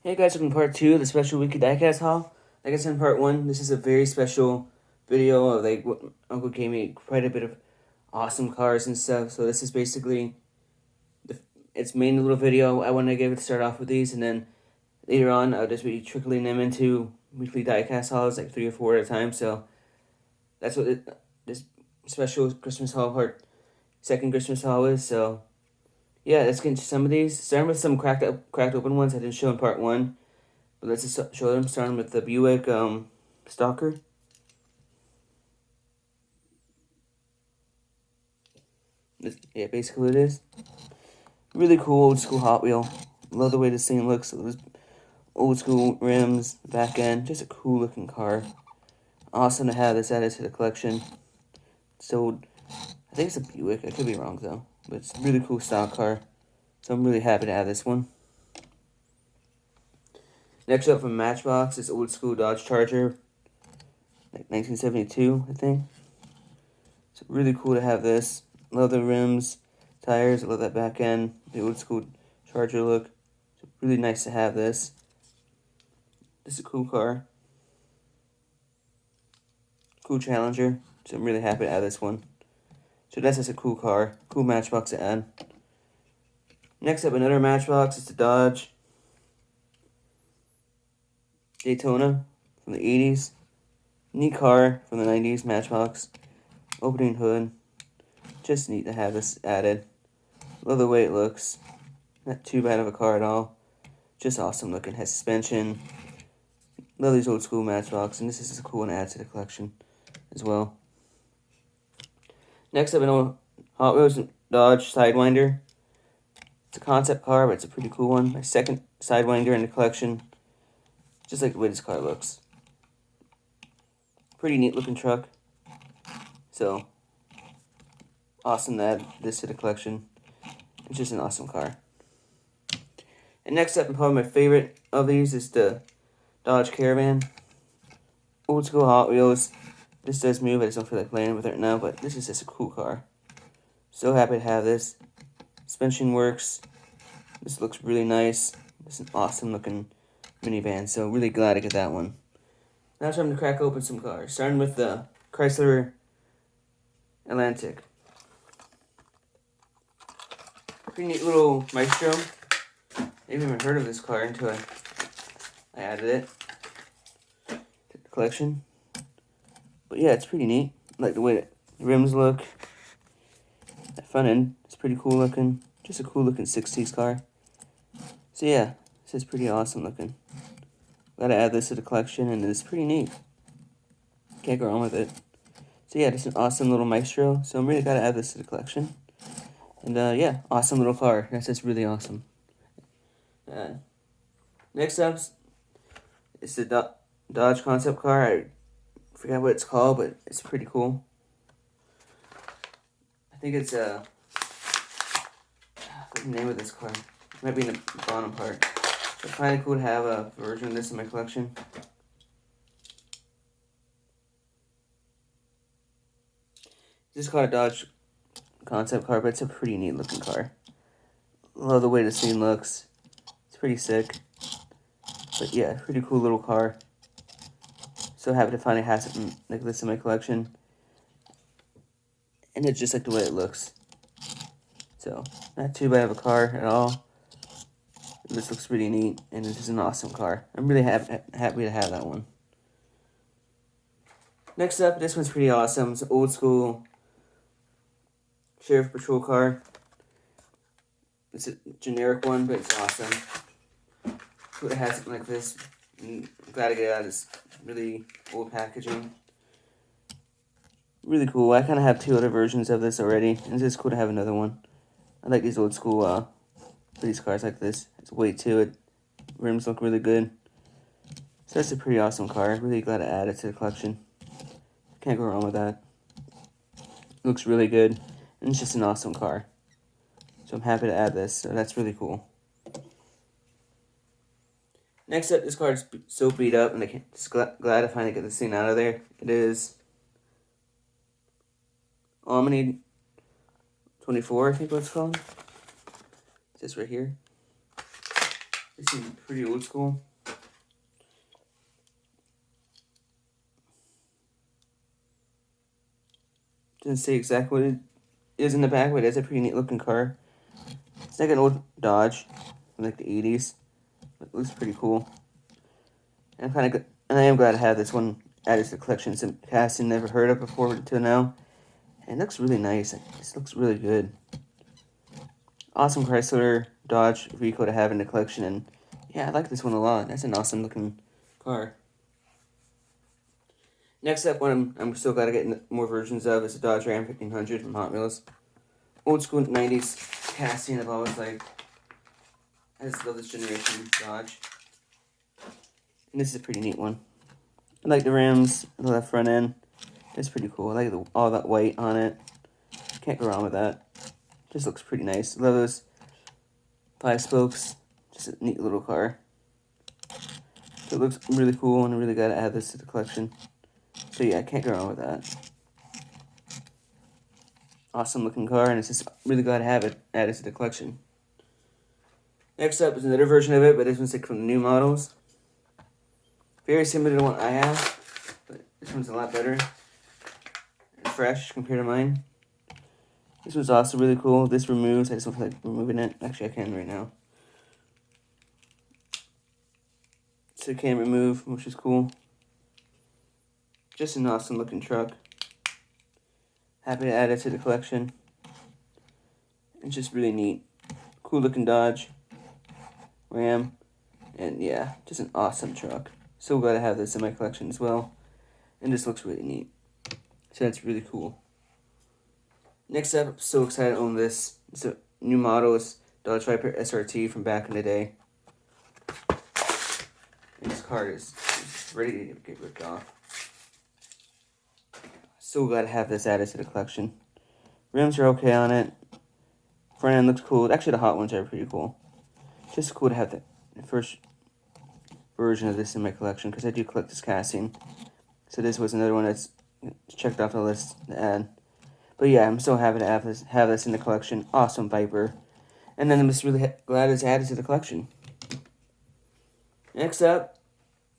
Hey guys, welcome to part 2 of the special weekly diecast haul. Like I said in part 1, this is a very special video of what Uncle gave me quite a bit of awesome cars and stuff. So this is basically its main little video. I want to give it to start off with these, and then later on I'll just be trickling them into weekly diecast hauls, like 3 or 4 at a time. So that's what this special Christmas haul second Christmas haul is. So yeah, let's get into some of these. Starting with some cracked open ones I didn't show in part 1. But let's just show them, starting with the Buick Stalker. Basically what it is. Really cool old school Hot Wheel. Love the way this thing looks. Those old school rims, back end. Just a cool looking car. Awesome to have this added to the collection. So, I think it's a Buick. I could be wrong though. But it's a really cool stock car. So I'm really happy to have this one. Next up from Matchbox is old school Dodge Charger. Like 1972, I think. It's really cool to have this. Love the rims, tires. I love that back end. The old school Charger look. It's really nice to have this. This is a cool car. Cool Challenger. So I'm really happy to add this one. So that's just a cool car. Cool Matchbox to add. Next up, another Matchbox. It's the Dodge Daytona from the 80s. Neat car from the 90s, Matchbox. Opening hood. Just neat to have this added. Love the way it looks. Not too bad of a car at all. Just awesome looking. Has suspension. Love these old school Matchbox, and this is a cool one to add to the collection as well. Next up, an old Hot Wheels Dodge Sidewinder. It's a concept car, but it's a pretty cool one. My second Sidewinder in the collection. Just like the way this car looks. Pretty neat looking truck. So, awesome to add this to the collection. It's just an awesome car. And next up, and probably my favorite of these is the Dodge Caravan. Old school Hot Wheels. This does move. I just don't feel like playing with it now, but this is just a cool car. So happy to have this. Suspension works. This looks really nice. It's an awesome looking minivan, so really glad to get that one. Now it's time to crack open some cars. Starting with the Chrysler Atlantic. Pretty neat little Maestro. I haven't even heard of this car until I added it to the collection. But yeah, it's pretty neat. I like the way the rims look. That front end is pretty cool looking. Just a cool looking 60s car. So yeah, this is pretty awesome looking. Gotta add this to the collection, and it's pretty neat. Can't go wrong with it. So yeah, just an awesome little Maestro. So I'm really gotta add this to the collection. And yeah, awesome little car. That's just really awesome. Next up is the Dodge concept car. I forgot what it's called, but it's pretty cool. I think it's what's the name of this car? It might be in the bottom part. It's kind of cool to have a version of this in my collection. This is called a Dodge concept car, but it's a pretty neat looking car. Love the way the scene looks. It's pretty sick. But yeah, pretty cool little car. So happy to finally have something like this in my collection. And it's just like the way it looks. So, not too bad of a car at all. This looks really neat, and it's just an awesome car. I'm really happy to have that one. Next up, this one's pretty awesome. It's an old school Sheriff Patrol car. It's a generic one, but it's awesome. Cool to have something like this. I'm glad to get it out of this really old packaging. Really cool. I kind of have 2 other versions of this already, and it's just cool to have another one. I like these old school police cars like this. It's weight to it. Rims look really good. So that's a pretty awesome car. Really glad to add it to the collection. Can't go wrong with that. Looks really good, and it's just an awesome car. So I'm happy to add this. So that's really cool. Next up, this car is so beat up, and I'm just glad to finally get this thing out of there. It is Omni 24, I think what it's called. It's this right here. This seems pretty old school. Doesn't say exactly what it is in the back, but it's a pretty neat looking car. It's like an old Dodge from like the 80s. It looks pretty cool. And I am glad to have this one added to the collection. Some casting never heard of before until now. And it looks really nice. This looks really good. Awesome Chrysler Dodge Rico to have in the collection. And yeah, I like this one a lot. That's an awesome looking car. Next up, one I'm still glad to get more versions of is the Dodge Ram 1500 from Hot Wheels. Old school 90s casting I've always liked. I just love this generation Dodge. And this is a pretty neat one. I like the rims, the left front end. It's pretty cool. I like all that white on it. Can't go wrong with that. Just looks pretty nice. Love those 5 spokes. Just a neat little car. So it looks really cool, and I really gotta add this to the collection. So yeah, I can't go wrong with that. Awesome looking car, and it's just really glad to have it added to the collection. Next up is another version of it, but this one's like from the new models. Very similar to the one I have, but this one's a lot better and fresh compared to mine. This one's also really cool. This removes. I just don't feel like removing it. Actually, I can right now. So it can remove, which is cool. Just an awesome looking truck. Happy to add it to the collection. It's just really neat. Cool looking Dodge Ram. And yeah, just an awesome truck. So glad to have this in my collection as well. And this looks really neat. So that's really cool. Next up, I'm so excited to own this. It's a new model. It's Dodge Viper SRT from back in the day. And this car is ready to get ripped off. So glad to have this added to the collection. Rims are okay on it. Front end looks cool. Actually, the hot ones are pretty cool. Just cool to have the first version of this in my collection because I do collect this casting. So this was another one that's checked off the list to add. But yeah, I'm so happy to have this in the collection. Awesome Viper. And then I'm just really glad it's added to the collection. Next up,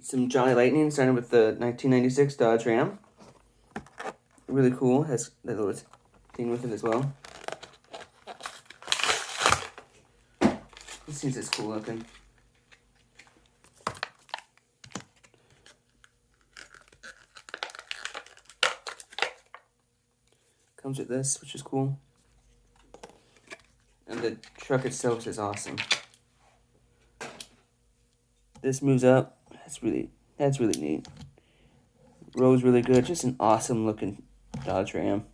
some Johnny Lightning, starting with the 1996 Dodge Ram. Really cool. Has that little thing with it as well. This seems cool looking. Comes with this, which is cool. And the truck itself is awesome. This moves up. That's really neat. Road's really good. Just an awesome looking Dodge Ram.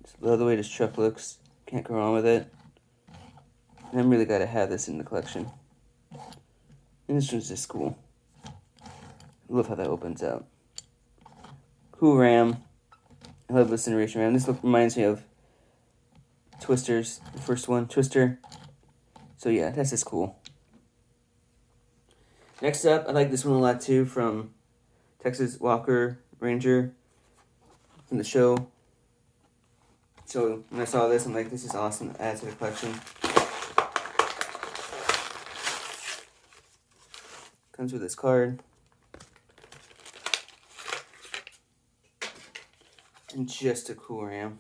Just love the way this truck looks. Can't go wrong with it. And I'm really glad to have this in the collection. And this one's just cool. I love how that opens out. Cool Ram. I love this generation Ram. This reminds me of Twisters, the first one, Twister. So yeah, that's just cool. Next up, I like this one a lot too, from Texas Walker Ranger from the show. So when I saw this, I'm like, this is awesome to add to the collection. Comes with this card. And just a cool Ram.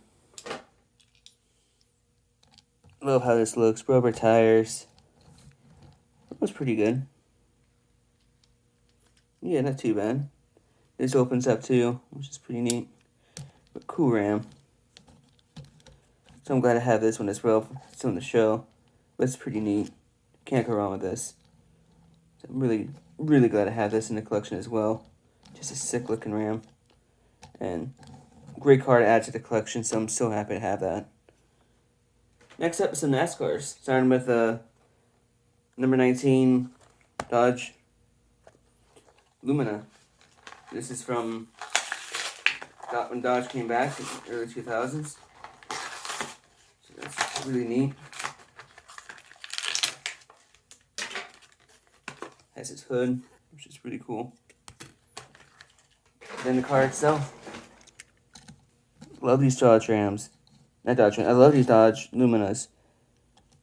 Love how this looks. Rubber tires. That was pretty good. Yeah, not too bad. This opens up too, which is pretty neat. But cool Ram. So I'm glad to have this one as well. It's on the show. But it's pretty neat. Can't go wrong with this. So I'm really glad to have this in the collection as well. Just a sick looking Ram. And great car to add to the collection, so I'm so happy to have that. Next up is some NASCARs. Starting with number 19 Dodge Lumina. This is from when Dodge came back in the early 2000s. So that's really neat. Has its hood, which is pretty cool. Then the car itself. Love these Dodge Rams. I love these Dodge Luminas.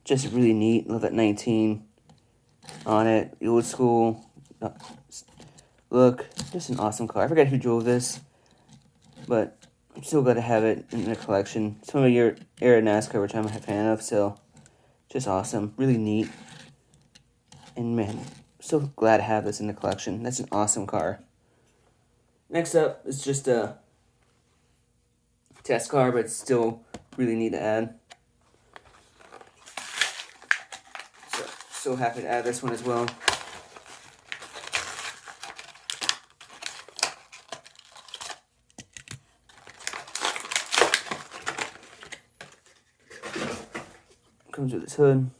Just really neat. Love that 19. on it. The old school look. Just an awesome car. I forgot who drove this, but I'm still glad to have it in the collection. Some of your era NASCAR, which I'm a fan of, so just awesome. Really neat. And man, so glad to have this in the collection. That's an awesome car. Next up is just a test car, but it's still really neat to add. So happy to add this one as well. Comes with its hood.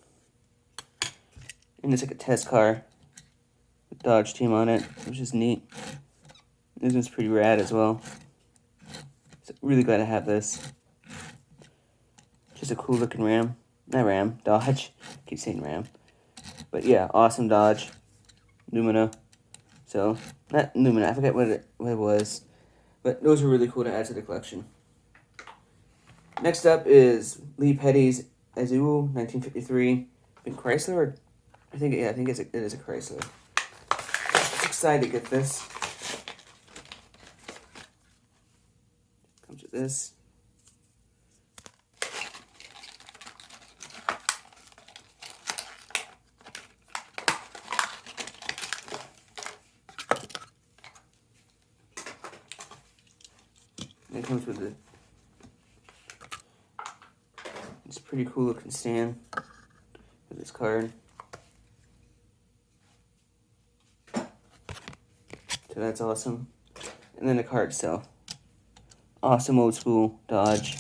And it's like a test car with Dodge team on it, which is neat. This one's pretty rad as well. So really glad to have this. Just a cool looking Ram. Not Ram, Dodge. Keep saying Ram. But yeah, awesome Dodge. Lumina. So, not Lumina, I forget what it was. But those are really cool to add to the collection. Next up is Lee Petty's Azul 1953. I think Chrysler, or I think it is a Chrysler. Just excited to get this. Comes with this. It comes with this pretty cool looking stand with this card. So that's awesome. And then the card itself. Awesome old school Dodge.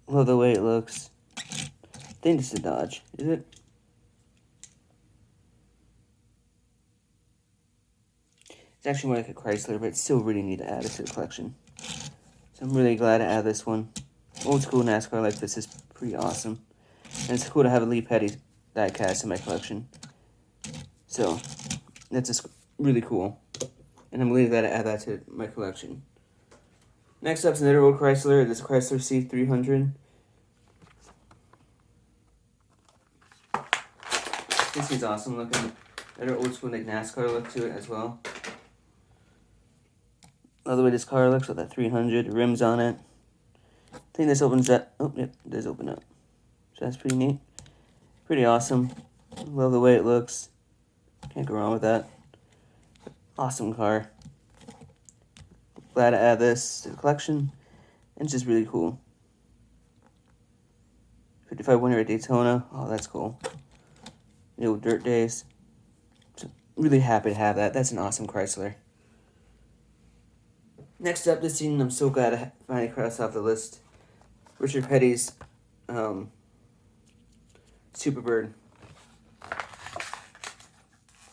Love the way it looks. I think this is a Dodge, is it? It's actually more like a Chrysler, but it's still really neat to add it to the collection. So I'm really glad to add this one. Old school NASCAR like this is pretty awesome. And it's cool to have a Lee Petty diecast in my collection. So, that's just really cool. And I'm really glad to add that to my collection. Next up is another old Chrysler. This Chrysler C300. This is awesome looking. Another old school like NASCAR look to it as well. Love the way this car looks with that 300 rims on it. I think this opens up. Oh, yep, it does open up. So that's pretty neat. Pretty awesome. Love the way it looks. Can't go wrong with that. Awesome car. Glad to add this to the collection. And it's just really cool. 55 winner at Daytona. Oh, that's cool. The old dirt days. So really happy to have that. That's an awesome Chrysler. Next up this scene, I'm so glad to finally cross off the list. Richard Petty's Superbird.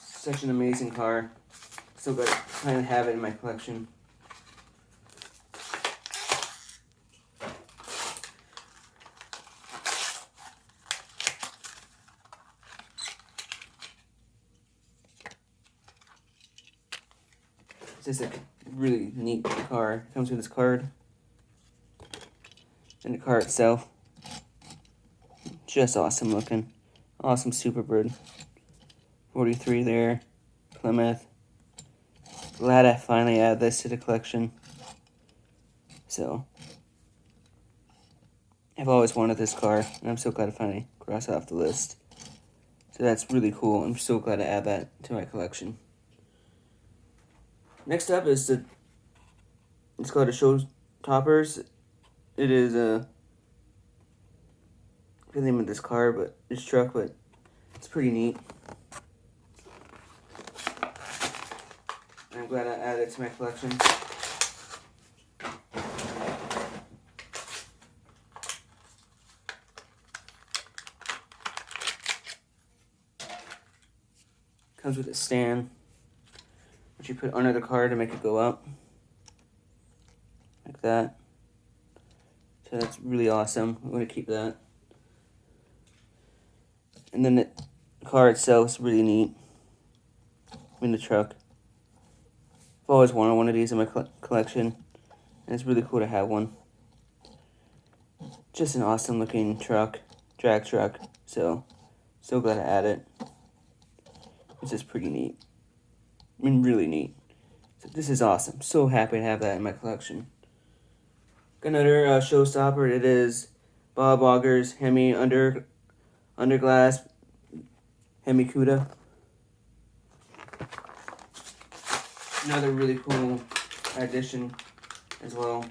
Such an amazing car. So glad to finally have it in my collection. It's just a really neat car. It comes with this card. And the car itself. Just awesome looking. Awesome Superbird. 43 there. Plymouth. Glad I finally added this to the collection. So, I've always wanted this car, and I'm so glad to finally cross it off the list. So that's really cool. I'm so glad to add that to my collection. Next up is it's called a Show Toppers. It is I forget the name of this car, but this truck, but it's pretty neat. And I'm glad I added it to my collection. Comes with a stand, which you put under the car to make it go up. Like that. So that's really awesome. I'm going to keep that. And then the car itself is really neat. In the truck. I've always wanted one of these in my collection. And it's really cool to have one. Just an awesome looking truck. Drag truck. So glad to add it. This is pretty neat. I mean, really neat. So this is awesome. So happy to have that in my collection. Got another showstopper. It is Bob Auger's Hemi Underglass Hemi Cuda. Another really cool addition as well.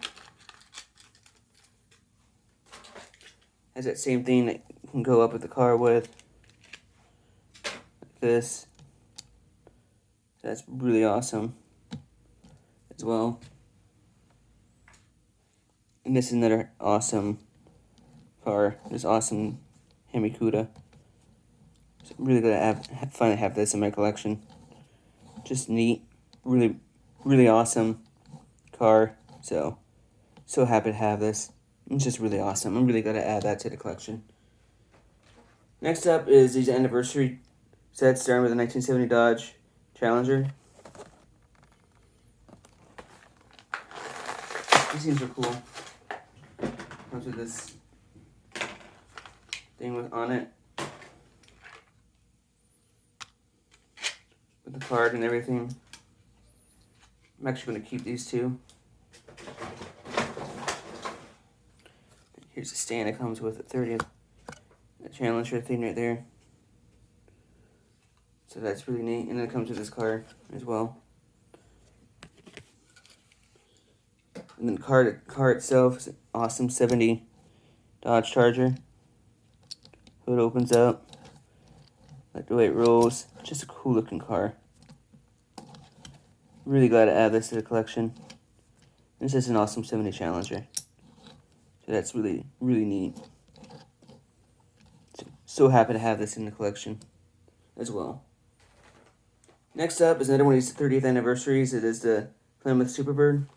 Has that same thing that you can go up with the car with. Like this. That's really awesome as well. And this is another awesome car. This awesome Hemi Cuda. So I'm really gonna finally have this in my collection. Just neat. Really, really awesome car. So happy to have this. It's just really awesome. I'm really gonna add that to the collection. Next up is these anniversary sets starting with the 1970 Dodge Challenger. These things are cool. Comes with this thing on it. With the card and everything. I'm actually going to keep these two. Here's the stand that comes with the 30th Challenger thing right there. So that's really neat. And then it comes with this card as well. And then the car itself is an awesome 70 Dodge Charger. Hood opens up. Like the way it rolls. Just a cool looking car. Really glad to add this to the collection. This is an awesome 70 Challenger. So that's really, really neat. So happy to have this in the collection as well. Next up is another one of these 30th anniversaries. It is the Plymouth Superbird.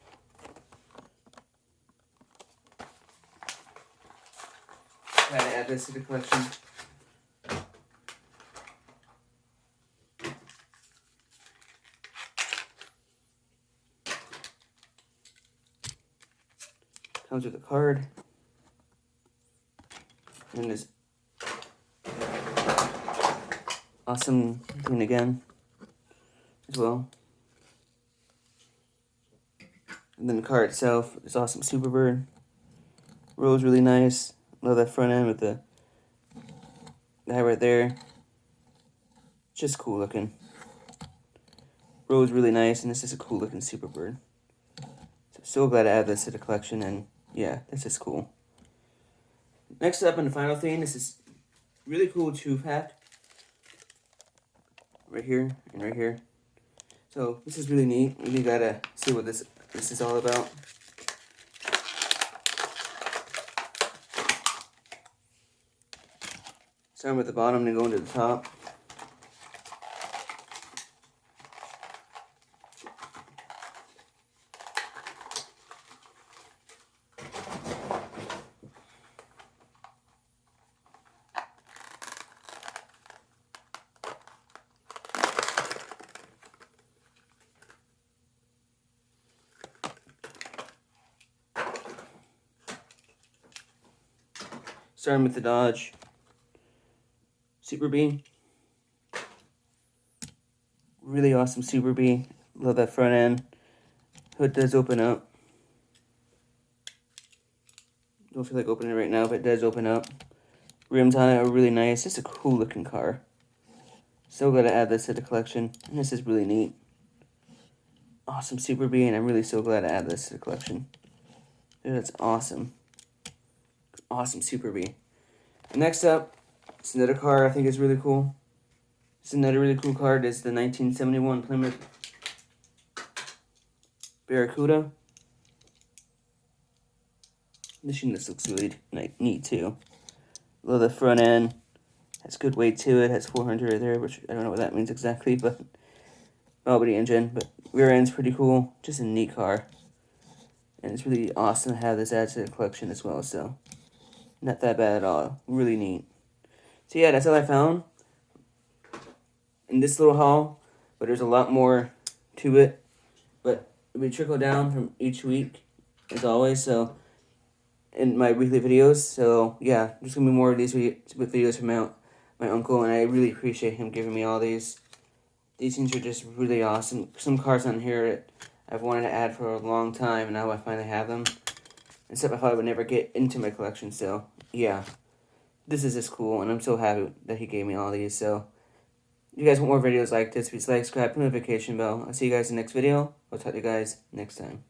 Glad to add this to the collection. Comes with a card. And this awesome thing again as well. And then the car itself is awesome Superbird. Rolls really nice. Love that front end with the guy right there. Just cool looking. Rolls really nice, and this is a cool looking Superbird. So glad to add this to the collection, and yeah, this is cool. Next up, in the final thing, this is really cool 2-pack. Right here and right here. So this is really neat. Really gotta see what this is all about. Starting with the bottom and going to the top. Starting with the Dodge Super Bee. Really awesome Super Bee. Love that front end. Hood does open up. Don't feel like opening it right now, but it does open up. Rims on it are really nice. Just a cool looking car. So glad to add this to the collection. And this is really neat. Awesome Super Bee, and I'm really so glad to add this to the collection. Dude, that's awesome. Awesome Super Bee. Next up, it's another car I think is really cool. It's another really cool car. It's the 1971 Plymouth Barracuda. This looks really neat too. Love the front end. Has good weight to it. Has 400 right there, which I don't know what that means exactly, but nobody engine. But rear end's pretty cool. Just a neat car. And it's really awesome to have this added to the collection as well, so not that bad at all. Really neat. So yeah, that's all I found in this little haul, but there's a lot more to it. But we trickle down from each week, as always, so in my weekly videos. So yeah, there's gonna be more of these videos from my uncle, and I really appreciate him giving me all these. These things are just really awesome. Some cars on here that I've wanted to add for a long time, and now I finally have them. Except I thought I would never get into my collection, so yeah. This is just cool, and I'm so happy that he gave me all these, so... If you guys want more videos like this, please like, subscribe, notification bell. I'll see you guys in the next video. I'll talk to you guys next time.